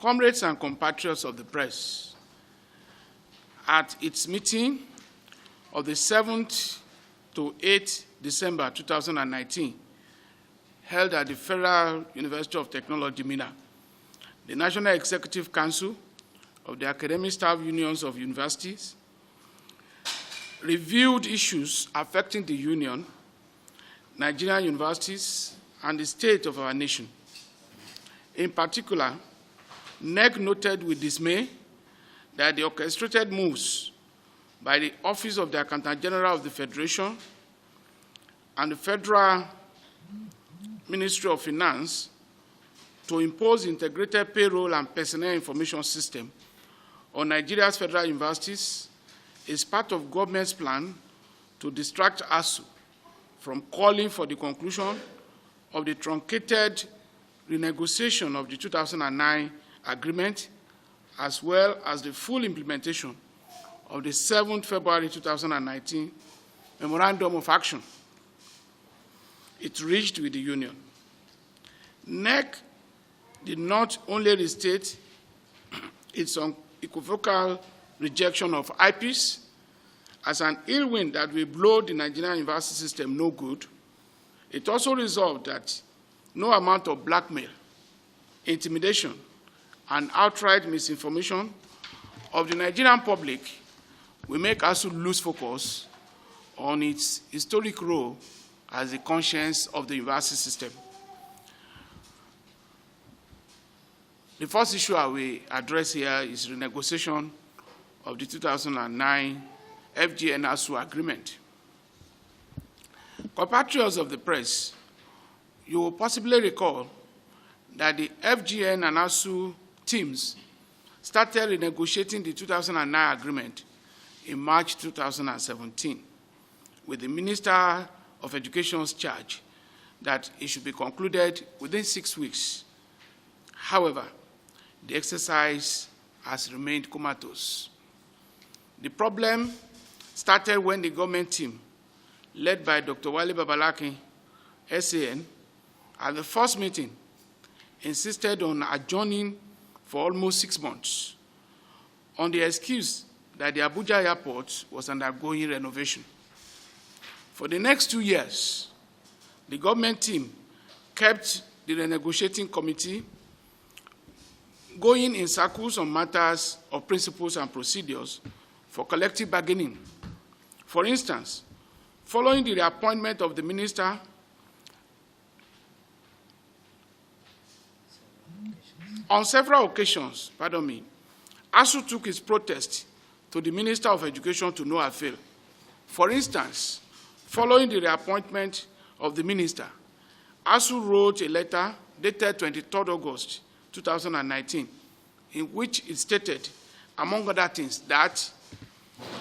Comrades and compatriots of the press, at its meeting of the 7th to 8th December 2019, held at the Federal University of Technology, Minna, the National Executive Council of the Academic Staff Unions of Universities reviewed issues affecting the Union, Nigerian universities, and the state of our nation. In particular, NEC noted with dismay that the orchestrated moves by the Office of the Accountant General of the Federation and the Federal Ministry of Finance to impose integrated payroll and personnel information system on Nigeria's federal universities is part of government's plan to distract ASUU from calling for the conclusion of the truncated renegotiation of the 2009 agreement, as well as the full implementation of the 7th February 2019 Memorandum of Action it reached with the Union. NEC did not only restate its unequivocal rejection of IPPIS as an ill wind that will blow the Nigerian university system no good, it also resolved that no amount of blackmail, intimidation, and outright misinformation of the Nigerian public will make ASUU lose focus on its historic role as the conscience of the university system. The first issue I will address here is renegotiation of the 2009 FGN-ASUU agreement. Compatriots of the press, you will possibly recall that the FGN and ASUU teams started renegotiating the 2009 agreement in March 2017 with the Minister of Education's charge that it should be concluded within 6 weeks. However, the exercise has remained comatose. The problem started when the government team, led by Dr. Wale Babalaki, SAN, at the first meeting, insisted on adjourning for almost 6 months on the excuse that the Abuja airport was undergoing renovation. For the next 2 years, the government team kept the renegotiating committee going in circles on matters of principles and procedures for collective bargaining. For instance, following the reappointment of the minister, on several occasions, ASUU took its protest to the Minister of Education to no avail. For instance, following the reappointment of the minister, ASUU wrote a letter dated 23rd August 2019, in which it stated, among other things, that,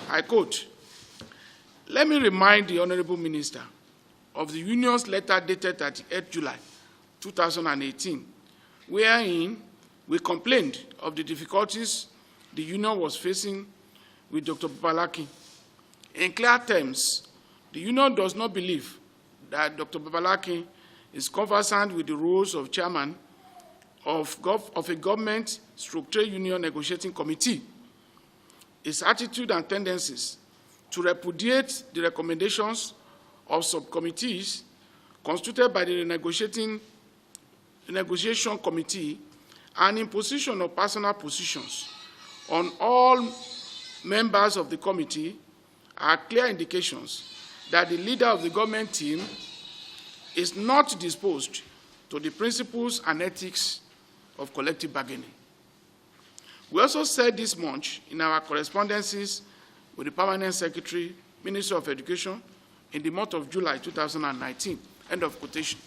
I quote, "Let me remind the Honorable Minister of the Union's letter dated 38 July 2018, wherein we complained of the difficulties the Union was facing with Dr. Babalaki. In clear terms, the Union does not believe that Dr. Babalaki is conversant with the rules of chairman of a government/trade union negotiating committee. His attitude and tendencies to repudiate the recommendations of subcommittees constituted by the negotiation committee and imposition of personal positions on all members of the committee are clear indications that the leader of the government team is not disposed to the principles and ethics of collective bargaining. We also said this much in our correspondences with the Permanent Secretary, Ministry of Education, in the month of July 2019. End of quotation.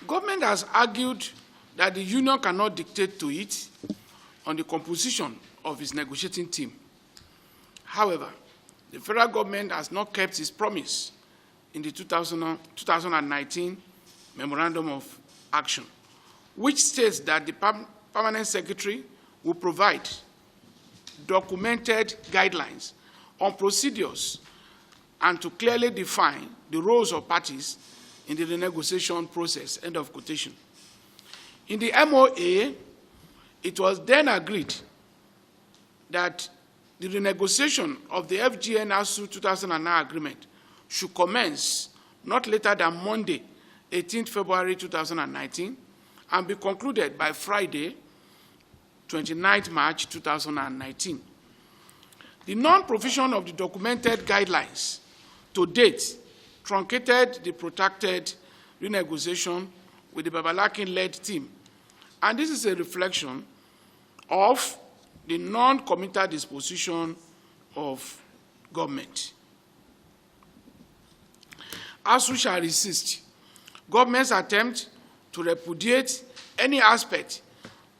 Government has argued that the Union cannot dictate to it on the composition of its negotiating team. However, the federal government has not kept its promise in the 2019 Memorandum of Action, which states that the Permanent Secretary will provide documented guidelines on procedures and to clearly define the roles of parties in the renegotiation process, end of quotation. In the MOA, it was then agreed that the renegotiation of the FGN ASUU 2009 agreement should commence not later than Monday, 18th February 2019, and be concluded by Friday, 29th March 2019. The non-provision of the documented guidelines to date truncated the protracted renegotiation with the Babalakin-led team, and this is a reflection of the non-committal disposition of government. ASUU shall resist government's attempt to repudiate any aspect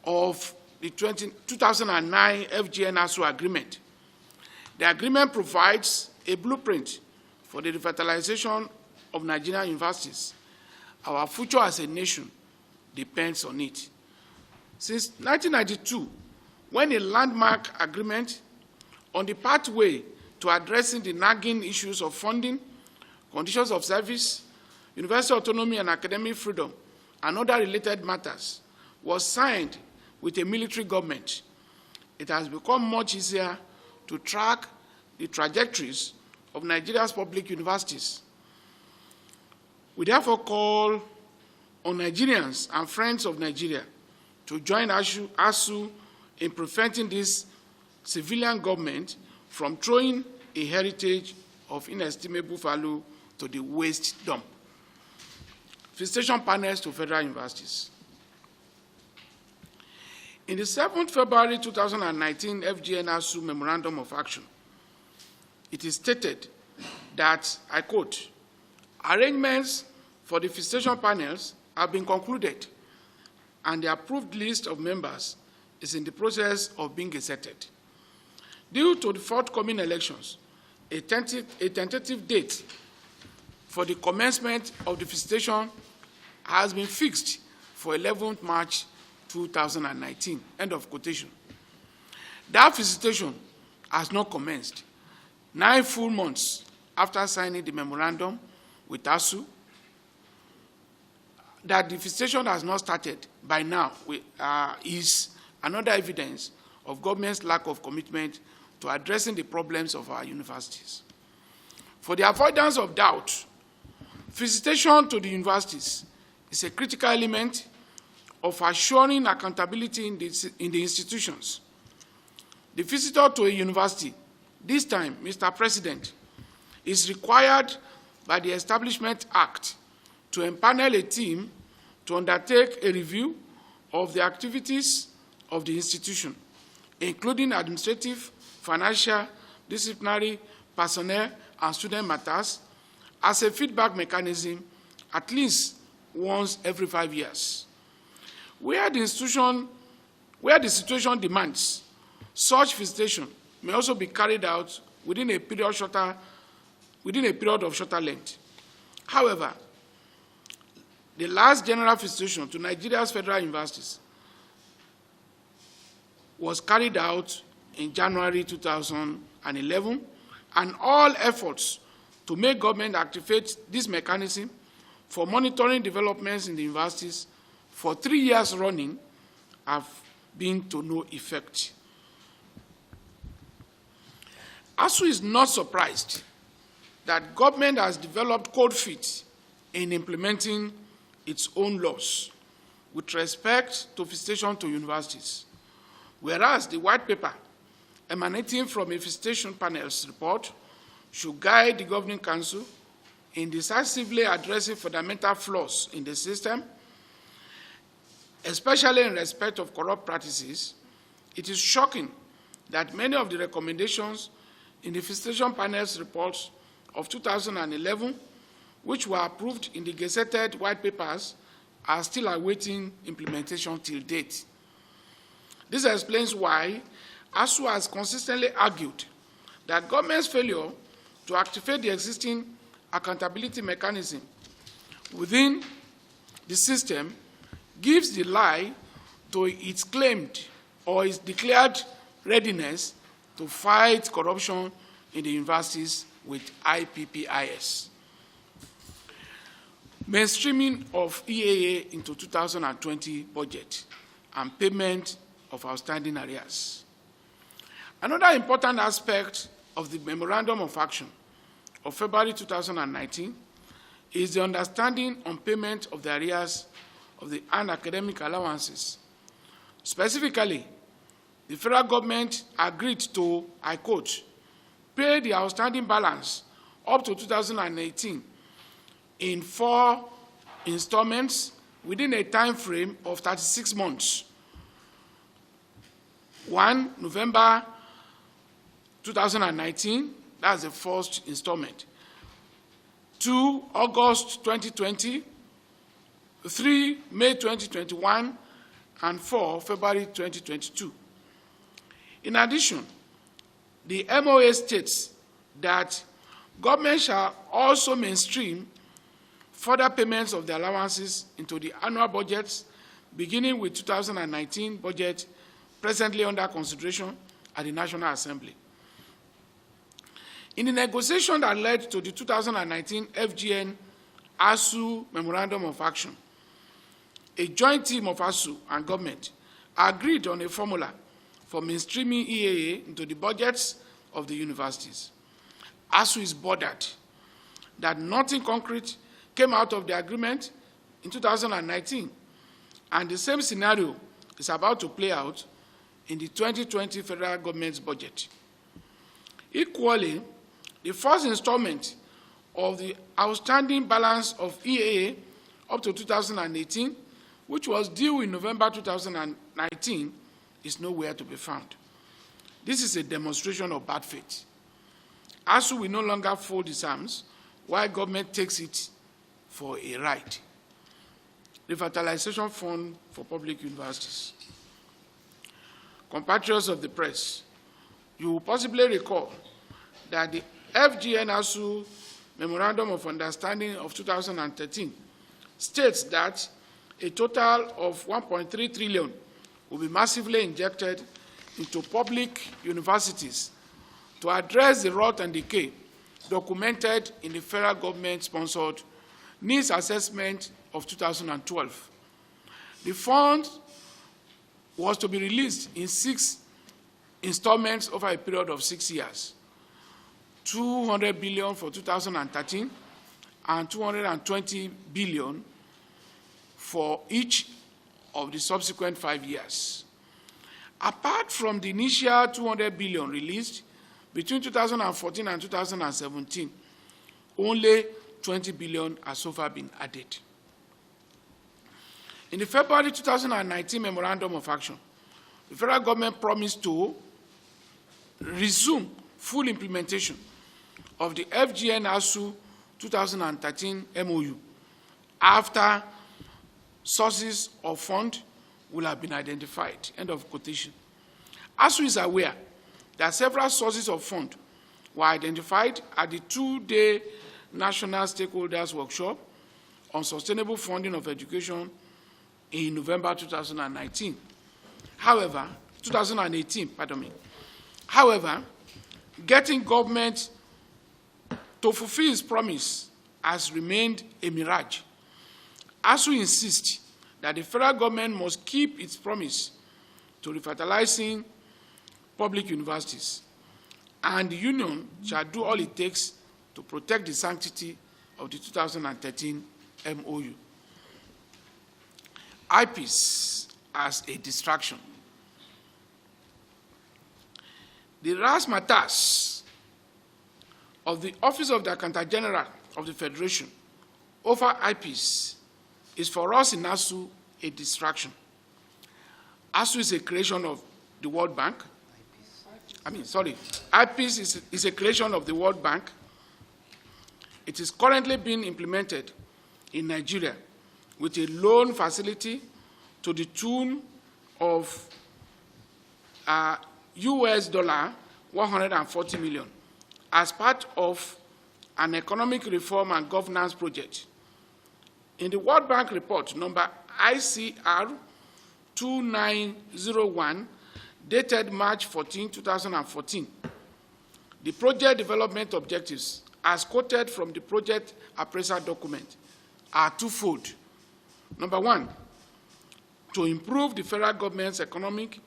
of the 2009 FGN ASUU agreement. The agreement provides a blueprint for the revitalization of Nigerian universities. Our future as a nation depends on it. Since 1992, when a landmark agreement on the pathway to addressing the nagging issues of funding, conditions of service, university autonomy and academic freedom, and other related matters was signed with a military government, it has become much easier to track the trajectories of Nigeria's public universities. We therefore call on Nigerians and friends of Nigeria to join ASUU in preventing this civilian government from throwing a heritage of inestimable value to the waste dump. Visitation panels to federal universities. In the 7th February 2019 FGN ASUU Memorandum of Action, it is stated that, I quote, arrangements for the visitation panels have been concluded and the approved list of members is in the process of being gazetted. Due to the forthcoming elections, a tentative date for the commencement of the visitation has been fixed for 11th March 2019, end of quotation. That visitation has not commenced 9 full months after signing the memorandum with ASUU. That the visitation has not started by now is another evidence of government's lack of commitment to addressing the problems of our universities. For the avoidance of doubt, visitation to the universities is a critical element of assuring accountability in the institutions. The visitor to a university, this time, Mr. President, is required by the Establishment Act to empanel a team to undertake a review of the activities of the institution, including administrative, financial, disciplinary, personnel, and student matters, as a feedback mechanism at least once every 5 years. Where the situation demands, such visitation may also be carried out within a period of shorter length. However, the last general visitation to Nigeria's federal universities was carried out in January 2011, and all efforts to make government activate this mechanism for monitoring developments in the universities for 3 years running have been to no effect. ASUU is not surprised that government has developed cold feet in implementing its own laws with respect to visitation to universities, whereas the white paper emanating from a visitation panel's report should guide the Governing Council in decisively addressing fundamental flaws in the system, especially in respect of corrupt practices. It is shocking that many of the recommendations in the visitation panel's reports of 2011, which were approved in the gazetted white papers, are still awaiting implementation till date. This explains why ASUU has consistently argued that government's failure to activate the existing accountability mechanism within the system gives the lie to its claimed or its declared readiness to fight corruption in the universities with IPPIS. mainstreaming of EAA into 2020 budget and payment of outstanding arrears. Another important aspect of the Memorandum of Action of February 2019 is the understanding on payment of the arrears of the academic allowances. Specifically, the federal government agreed to, I quote, pay the outstanding balance up to 2018 in 4 installments within a time frame of 36 months. 1, November 2019, that's the first installment. 2, August 2020, 3, May 2021, and 4, February 2022. In addition, the MOA states that government shall also mainstream further payments of the allowances into the annual budgets, beginning with 2019 budget presently under consideration at the National Assembly. In the negotiation that led to the 2019 FGN ASUU Memorandum of Action, a joint team of ASUU and government agreed on a formula for mainstreaming EAA into the budgets of the universities. ASUU is bothered that nothing concrete came out of the agreement in 2019, and the same scenario is about to play out in the 2020 federal government's budget. Equally, the first installment of the outstanding balance of EAA up to 2018, which was due in November 2019, is nowhere to be found. This is a demonstration of bad faith. ASUU will no longer fold its arms while government takes it for a ride. Revitalization Fund for Public Universities. Compatriots of the press, you will possibly recall that the FGN ASUU Memorandum of Understanding of 2013 states that a total of 1.3 trillion will be massively injected into public universities to address the rot and decay documented in the federal government-sponsored needs assessment of 2012. The fund was to be released in 6 installments over a period of 6 years. 200 billion for 2013 and 220 billion for each of the subsequent 5 years. Apart from the initial 200 billion released between 2014 and 2017, only 20 billion has so far been added. In the February 2019 Memorandum of Action, the federal government promised to resume full implementation of the FGN ASUU 2013 MOU after sources of fund will have been identified. End of quotation. ASUU is aware that several sources of fund were identified at the 2-day National Stakeholders Workshop on Sustainable Funding of Education in November 2019. However, 2018, pardon me. However, getting government to fulfill its promise has remained a mirage. ASUU insists that the federal government must keep its promise to revitalizing public universities, and the union shall do all it takes to protect the sanctity of the 2013 MOU. IPPIS as a distraction. The razzmatazz of the Office of the Accountant General of the Federation over IPPIS is for us in ASUU a distraction. ASUU is a creation of the World Bank. IPPIS is a creation of the World Bank. It is currently being implemented in Nigeria with a loan facility to the tune of US dollar 140 million as part of an economic reform and governance project. In the World Bank report number ICR 2901, dated March 14, 2014, the project development objectives, as quoted from the project appraisal document, are twofold. Number one, to improve the federal government's economic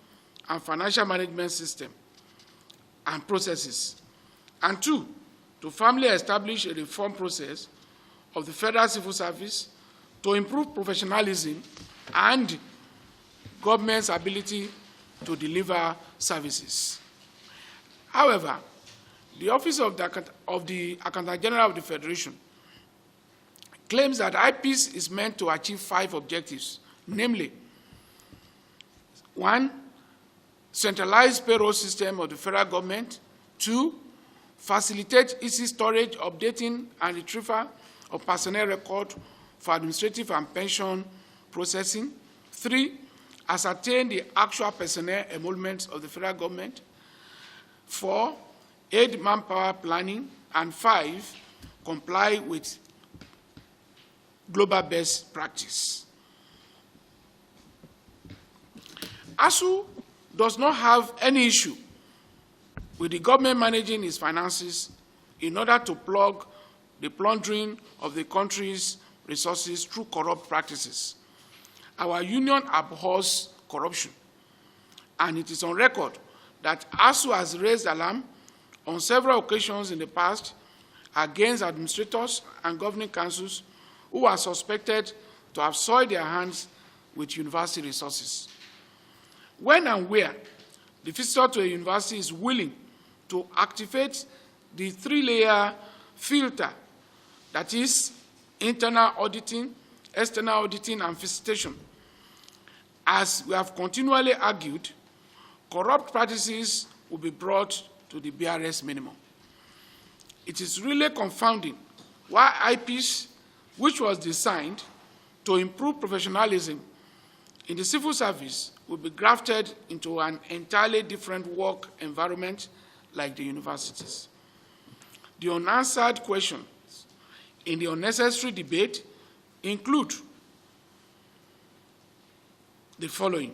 and financial management system and processes. And two, to firmly establish a reform process of the federal civil service to improve professionalism and government's ability to deliver services. However, the Office of the Accountant General of the Federation claims that IPPIS is meant to achieve 5 objectives, namely, 1, centralized payroll system of the federal government; 2, facilitate easy storage, updating, and retrieval of personnel record for administrative and pension processing; 3, ascertain the actual personnel enrollment of the federal government; 4, aid manpower planning; and 5, comply with global best practice. ASUU does not have any issue with the government managing its finances in order to plug the plundering of the country's resources through corrupt practices. Our union abhors corruption, and it is on record that ASUU has raised alarm on several occasions in the past against administrators and governing councils who are suspected to have soiled their hands with university resources. When and where the visitor to a university is willing to activate the 3-layer filter, that is, internal auditing, external auditing, and visitation, as we have continually argued, corrupt practices will be brought to the BRS minimum. It is really confounding why IPPIS, which was designed to improve professionalism in the civil service, will be grafted into an entirely different work environment like the universities. The unanswered questions in the unnecessary debate include the following.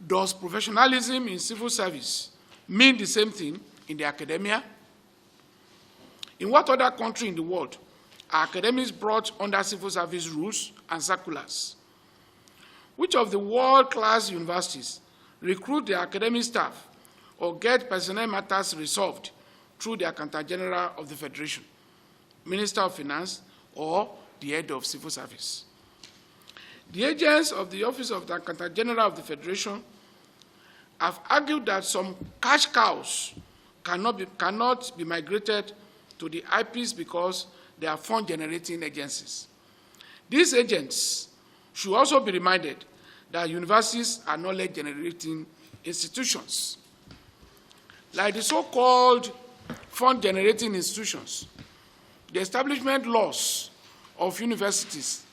Does professionalism in civil service mean the same thing in the academia? In what other country in the world are academics brought under civil service rules and circulars? Which of the world-class universities recruit their academic staff or get personnel matters resolved through the Accountant General of the Federation, Minister of Finance, or the head of civil service? The agents of the Office of the Accountant General of the Federation have argued that some cash cows cannot be migrated to the IPPIS because they are fund-generating agencies. These agents should also be reminded that universities are knowledge-generating institutions. Like the so-called fund-generating institutions, the establishment laws of universities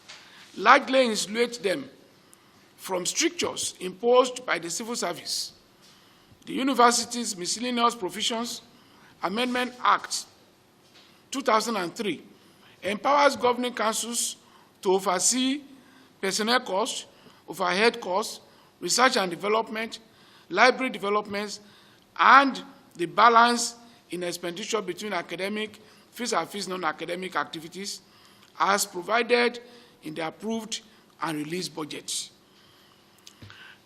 largely insulate them from strictures imposed by the civil service. The Universities Miscellaneous Provisions Amendment Act 2003 empowers governing councils to oversee personnel costs, overhead costs, research and development, library developments, and the balance in expenditure between academic fees and fees non-academic activities as provided in the approved and released budgets.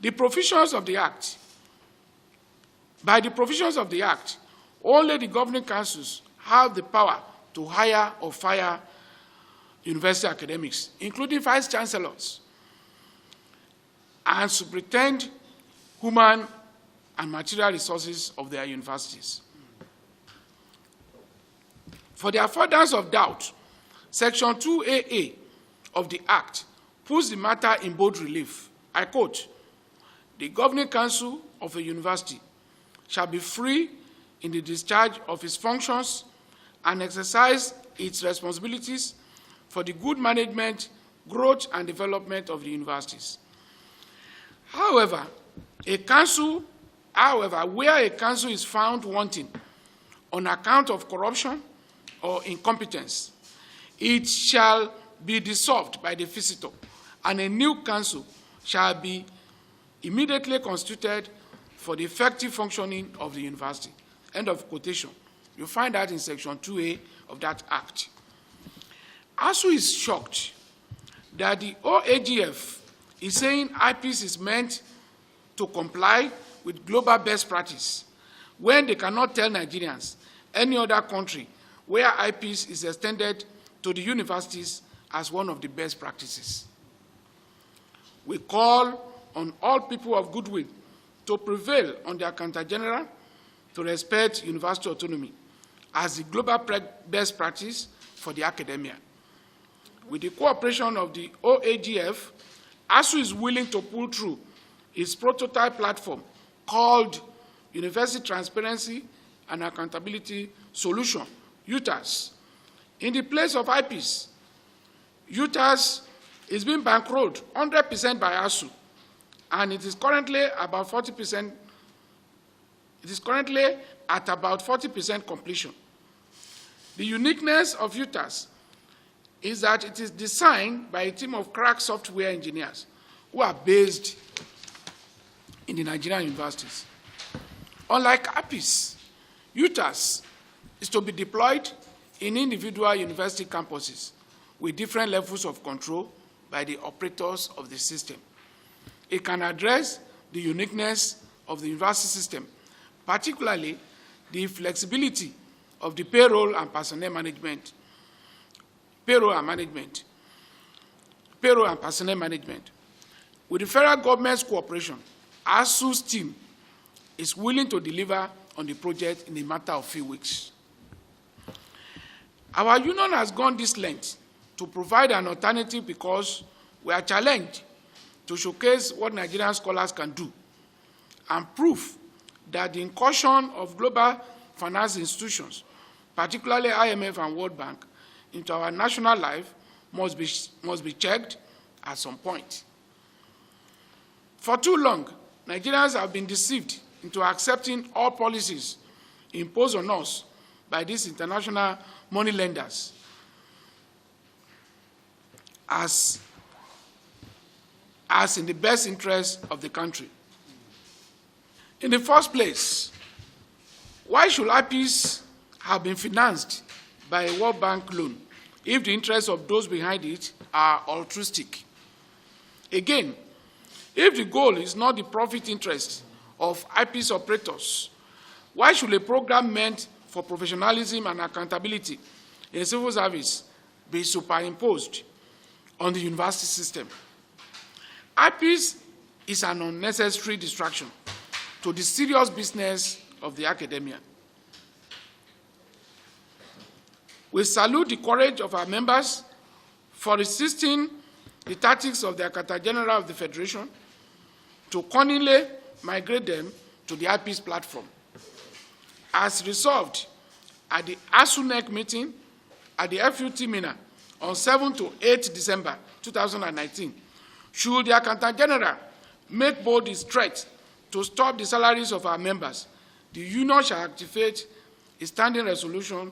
By the provisions of the Act, only the governing councils have the power to hire or fire university academics, including vice chancellors, and superintend human and material resources of their universities. For the avoidance of doubt, Section 2AA of the Act puts the matter in bold relief. I quote, "The governing council of a university shall be free in the discharge of its functions and exercise its responsibilities for the good management, growth, and development of the universities. However, where a council is found wanting on account of corruption or incompetence, it shall be dissolved by the visitor, and a new council shall be immediately constituted for the effective functioning of the university." End of quotation. You find that in Section 2A of that Act. ASUU is shocked that the OAGF is saying IPPIS is meant to comply with global best practice when they cannot tell Nigerians any other country where IPPIS is extended to the universities as one of the best practices. We call on all people of goodwill to prevail on the Accountant General to respect university autonomy as the global best practice for the academia. With the cooperation of the OAGF, ASUU is willing to pull through its prototype platform called University Transparency and Accountability Solution, UTAS. In the place of IPPIS, UTAS is being bankrolled 100% by ASUU, and it is currently about 40%. It is currently at about 40% completion. The uniqueness of UTAS is that it is designed by a team of crack software engineers who are based in the Nigerian universities. Unlike IPPIS, UTAS is to be deployed in individual university campuses with different levels of control by the operators of the system. It can address the uniqueness of the university system, particularly the flexibility of the payroll and personnel management. Payroll and personnel management. With the federal government's cooperation, ASUU's team is willing to deliver on the project in a matter of few weeks. Our union has gone this length to provide an alternative because we are challenged to showcase what Nigerian scholars can do and prove that the incursion of global finance institutions, particularly IMF and World Bank, into our national life must be checked at some point. For too long, Nigerians have been deceived into accepting all policies imposed on us by these international money lenders as in the best interest of the country. In the first place, why should IPPIS have been financed by a World Bank loan if the interests of those behind it are altruistic? Again, if the goal is not the profit interest of IPPIS operators, why should a program meant for professionalism and accountability in civil service be superimposed on the university system? IPPIS is an unnecessary distraction to the serious business of the academia. We salute the courage of our members for resisting the tactics of the Accountant General of the Federation to cunningly migrate them to the IPPIS platform. As resolved at the ASUU meeting at the FUT Mina on 7 to 8 December 2019, should the Accountant General make bold his threat to stop the salaries of our members, the union shall activate a standing resolution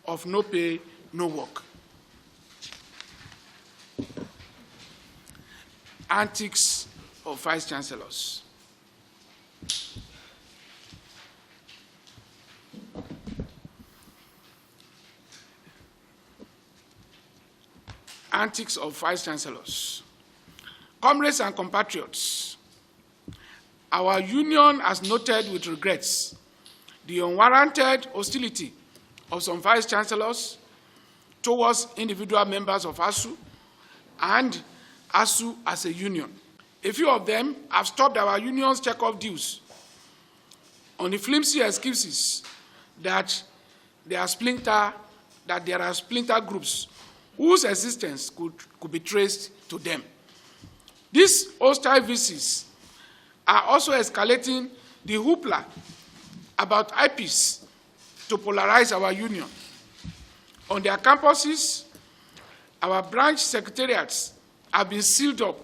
of no pay, no work. Antics of vice chancellors. Antics of vice chancellors. Comrades and compatriots, our union has noted with regrets the unwarranted hostility of some vice chancellors towards individual members of ASUU and ASUU as a union. A few of them have stopped our union's check-off dues on the flimsy excuses that there are splinter groups whose existence could be traced to them. These hostile VCs are also escalating the hoopla about IPPIS to polarize our union. On their campuses, our branch secretariats have been sealed up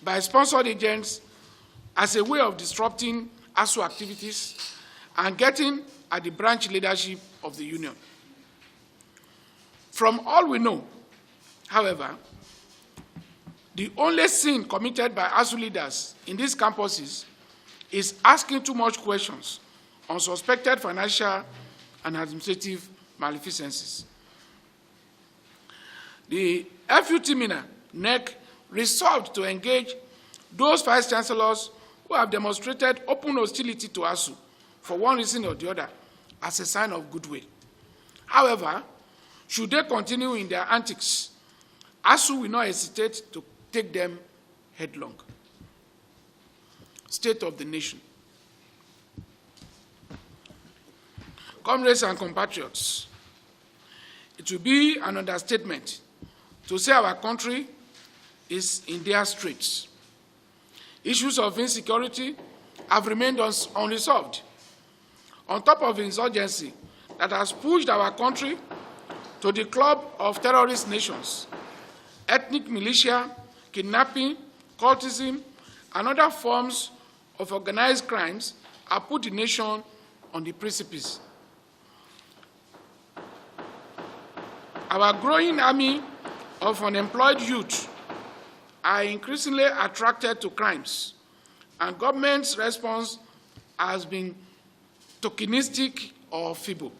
by sponsored agents as a way of disrupting ASUU activities and getting at the branch leadership of the union. From all we know, however, the only sin committed by ASUU leaders in these campuses is asking too much questions on suspected financial and administrative malfeasances. The FUT-MINA, NEC, resolved to engage those vice chancellors who have demonstrated open hostility to ASUU for one reason or the other as a sign of goodwill. However, should they continue in their antics, ASUU will not hesitate to take them headlong. State of the nation. Comrades and compatriots, it will be an understatement to say our country is in dire straits. Issues of insecurity have remained unresolved. On top of insurgency that has pushed our country to the club of terrorist nations, ethnic militia, kidnapping, cultism, and other forms of organized crimes have put the nation on the precipice. Our growing army of unemployed youth are increasingly attracted to crimes, and government's response has been tokenistic or feeble.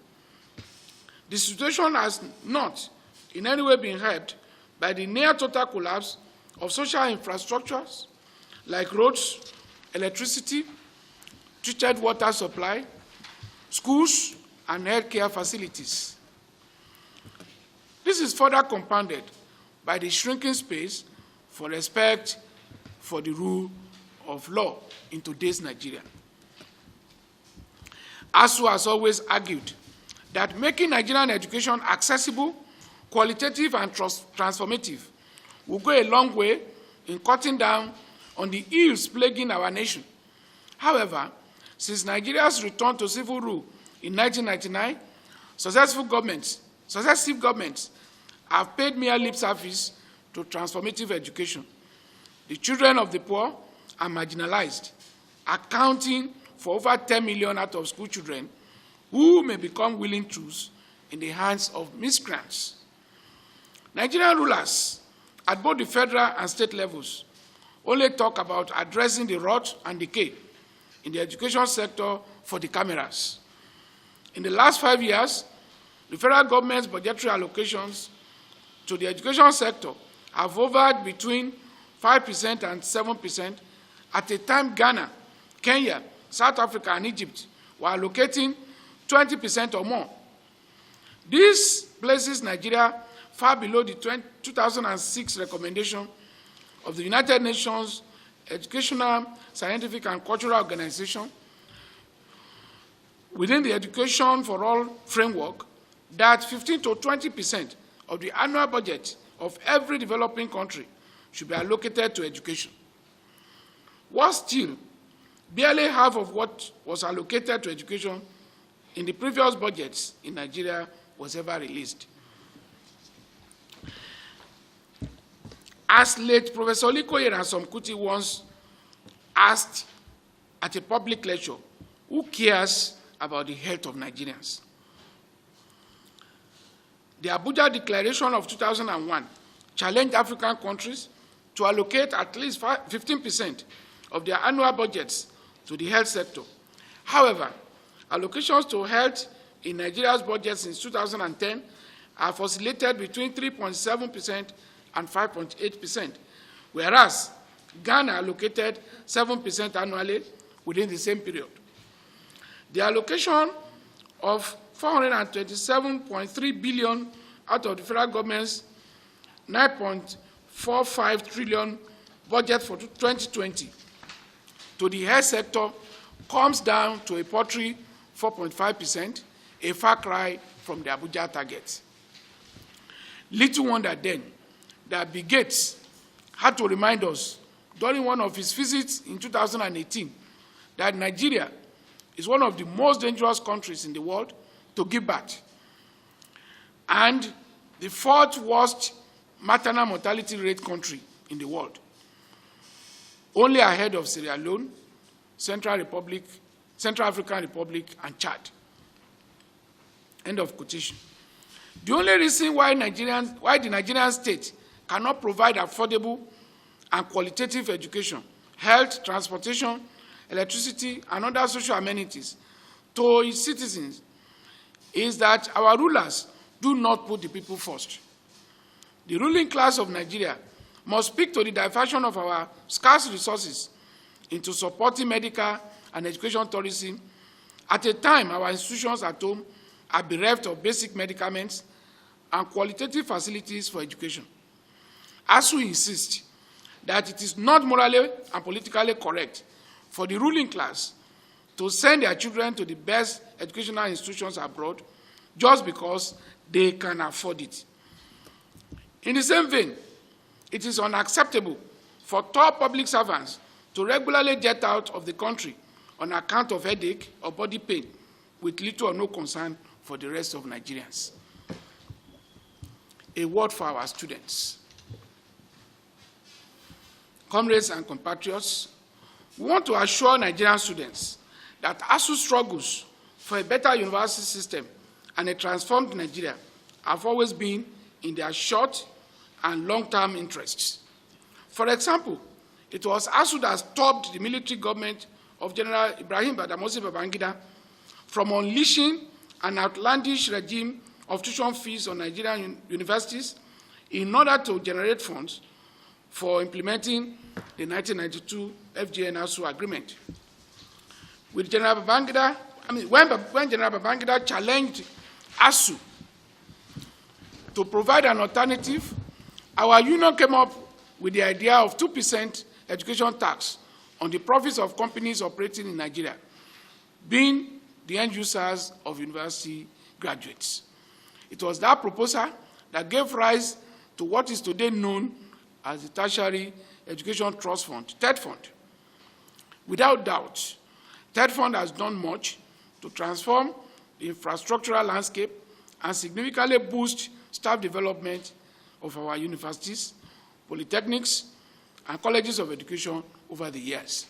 The situation has not in any way been helped by the near-total collapse of social infrastructures like roads, electricity, treated water supply, schools, and healthcare facilities. This is further compounded by the shrinking space for respect for the rule of law in today's Nigeria. ASUU has always argued that making Nigerian education accessible, qualitative, and transformative will go a long way in cutting down on the ills plaguing our nation. However, since Nigeria's return to civil rule in 1999, successive governments have paid mere lip service to transformative education. The children of the poor are marginalized, accounting for over 10 million out-of-school children who may become willing tools in the hands of miscreants. Nigerian rulers at both the federal and state levels only talk about addressing the rot and decay in the education sector for the cameras. In the last 5 years, the federal government's budgetary allocations to the education sector have hovered between 5% and 7%, at a time Ghana, Kenya, South Africa, and Egypt were allocating 20% or more. This places Nigeria far below the 2006 recommendation of the United Nations Educational, Scientific, and Cultural Organization within the Education for All framework that 15 to 20% of the annual budget of every developing country should be allocated to education. Worse still, barely half of what was allocated to education in the previous budgets in Nigeria was ever released. As late Professor Olikoye Ransome-Kuti once asked at a public lecture, who cares about the health of Nigerians? The Abuja Declaration of 2001 challenged African countries to allocate at least 15% of their annual budgets to the health sector. However, allocations to health in Nigeria's budget since 2010 have oscillated between 3.7% and 5.8%, whereas Ghana allocated 7% annually within the same period. The allocation of 427.3 billion out of the federal government's 9.45 trillion budget for 2020 to the health sector comes down to a paltry 4.5%, a far cry from the Abuja target. Little wonder then that Bill Gates had to remind us during one of his visits in 2018 that Nigeria is one of the most dangerous countries in the world to give birth, and the fourth worst maternal mortality rate country in the world, only ahead of Sierra Leone, Central African Republic, and Chad. End of quotation. The only reason why the Nigerian state cannot provide affordable and qualitative education, health, transportation, electricity, and other social amenities to its citizens is that our rulers do not put the people first. The ruling class of Nigeria must speak to the diversion of our scarce resources into supporting medical and education tourism at a time our institutions at home are bereft of basic medicaments and qualitative facilities for education. ASUU insists that it is not morally and politically correct for the ruling class to send their children to the best educational institutions abroad just because they can afford it. In the same vein, it is unacceptable for top public servants to regularly jet out of the country on account of headache or body pain with little or no concern for the rest of Nigerians. A word for our students. Comrades and compatriots, we want to assure Nigerian students that ASUU struggles for a better university system and a transformed Nigeria have always been in their short and long-term interests. For example, it was ASUU that stopped the military government of General Ibrahim Badamasi Babangida from unleashing an outlandish regime of tuition fees on Nigerian universities in order to generate funds for implementing the 1992 FGN-ASUU agreement. With General Babangida, when General Babangida challenged ASUU to provide an alternative, our union came up with the idea of 2% education tax on the profits of companies operating in Nigeria, being the end users of university graduates. It was that proposal that gave rise to what is today known as the Tertiary Education Trust Fund, TED Fund. Without doubt, TED Fund has done much to transform the infrastructural landscape and significantly boost staff development of our universities, polytechnics, and colleges of education over the years.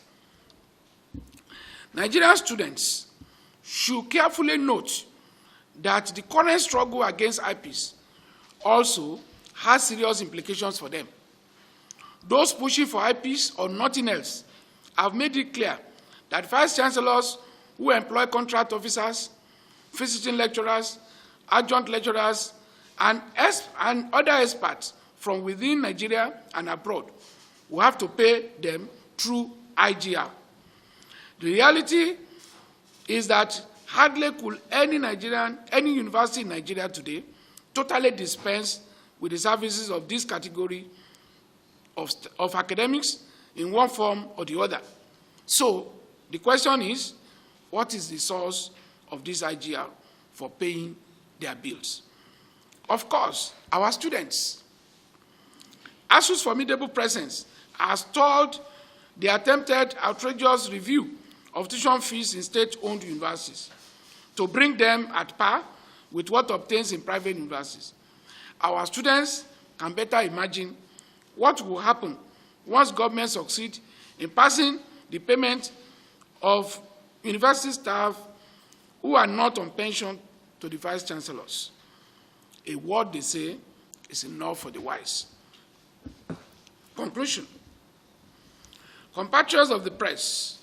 Nigerian students should carefully note that the current struggle against IPPIS also has serious implications for them. Those pushing for IPPIS or nothing else have made it clear that vice-chancellors who employ contract officers, visiting lecturers, adjunct lecturers, and other experts from within Nigeria and abroad will have to pay them through IGR. The reality is that hardly could any university in Nigeria today totally dispense with the services of this category of academics in one form or the other. So the question is, what is the source of this IGR for paying their bills? Of course, our students. ASUU's formidable presence has stalled the attempted outrageous review of tuition fees in state-owned universities to bring them at par with what obtains in private universities. Our students can better imagine what will happen once government succeed in passing the payment of university staff who are not on pension to the vice-chancellors. A word, they say, is enough for the wise. Conclusion. Compatriots of the press,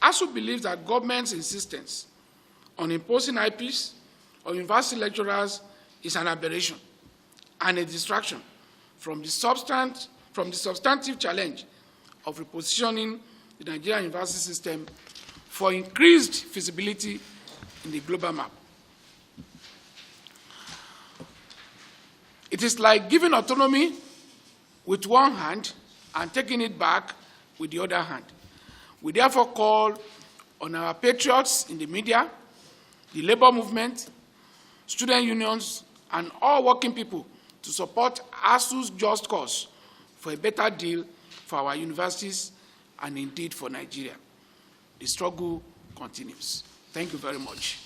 ASUU believes that government's insistence on imposing IPPIS on university lecturers is an aberration and a distraction from the substantive challenge of repositioning the Nigerian university system for increased feasibility in the global map. It is like giving autonomy with one hand and taking it back with the other hand. We therefore call on our patriots in the media, the labor movement, student unions, and all working people to support ASUU's just cause for a better deal for our universities and indeed for Nigeria. The struggle continues. Thank you very much.